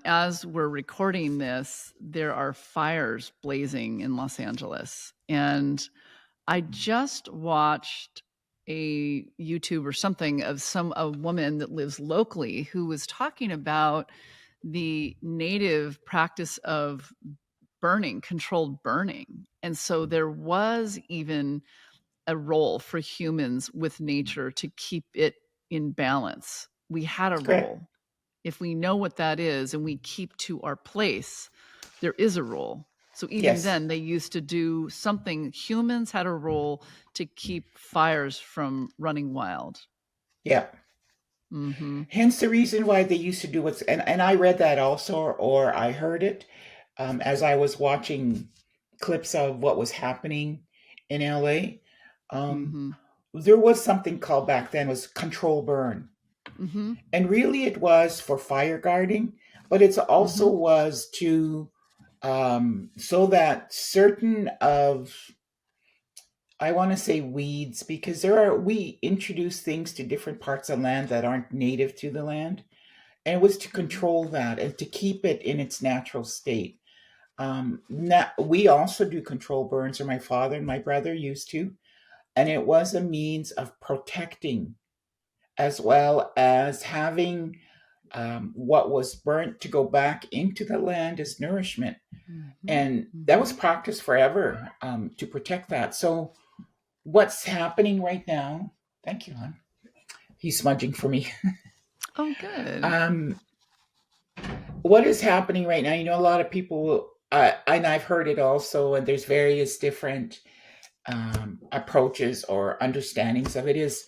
as we're recording this, there are fires blazing in Los Angeles. And I just watched a YouTube or something of a woman that lives locally who was talking about the native practice of burning, controlled burning. And so there was even a role for humans with nature to keep it in balance. We had a Correct. role. If we know what that is and we keep to our place, there is a role. So even Yes. then, they used to do something. Humans had a role to keep fires from running wild. Yeah. Mm-hmm. Hence the reason why they used to do what's, and I read that also, or I heard it as I was watching clips of what was happening in LA. Um, Mm-hmm. there was something called back then was control burn. Mm-hmm. And really it was for fire guarding, but it also Mm-hmm. was to so that certain of, I want to say weeds, because we introduce things to different parts of land that aren't native to the land, and it was to control that and to keep it in its natural state. We also do control burns, or my father and my brother used to, and it was a means of protecting as well as having what was burnt to go back into the land as nourishment. Mm-hmm. And that was Mm-hmm. practiced forever to protect that. So, what's happening right now? Thank you, hon. He's smudging for me. Oh, good. um, what is happening right now? A lot of people, and I've heard it also, and there's various different approaches or understandings of it. Is,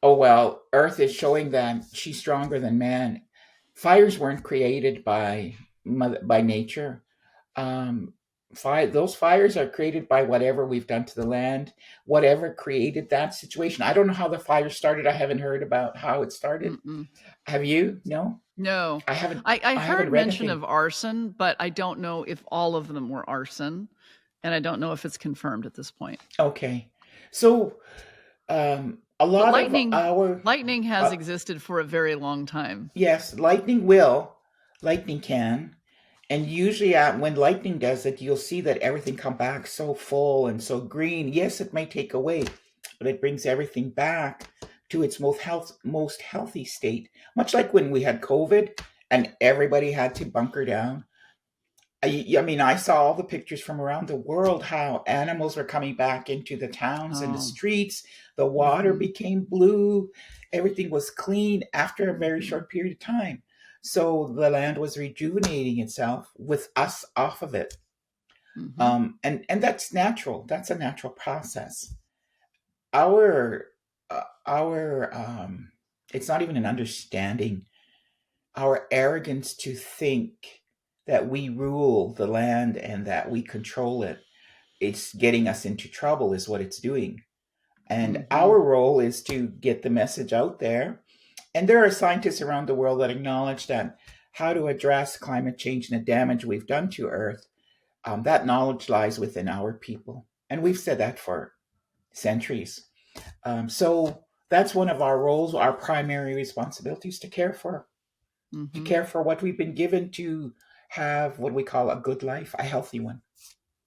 oh well, Earth is showing that she's stronger than man. Fires weren't created by nature. Um, those fires are created by whatever we've done to the land, whatever created that situation. I don't know how the fire started. I haven't heard about how it started. Mm-mm. Have you? No, No, I haven't. I I haven't heard read mention anything. of arson, but I don't know if all of them were arson, and I don't know if it's confirmed at this point. Okay, so a But lot of our lightning has uh, existed for a very long time. yes, lightning can. And usually, when lightning does it, you'll see that everything come back so full and so green. Yes, it may take away, but it brings everything back to its most healthy state. Much like when we had COVID and everybody had to bunker down. I mean, I saw all the pictures from around the world how animals were coming back into the towns and the Oh. streets. The water Mm-hmm. became blue. Everything was clean after a very Mm-hmm. short period of time. So the land was rejuvenating itself with us off of it. Mm-hmm. And that's natural. That's a natural process. Our our it's not even an understanding. Our arrogance to think that we rule the land and that we control it, it's getting us into trouble is what it's doing. And Mm-hmm. our role is to get the message out there. And there are scientists around the world that acknowledge that how to address climate change and the damage we've done to Earth, that knowledge lies within our people. And we've said that for centuries. So that's one of our roles, our primary responsibilities to Mm-hmm. care for what we've been given to have what we call a good life, a healthy one.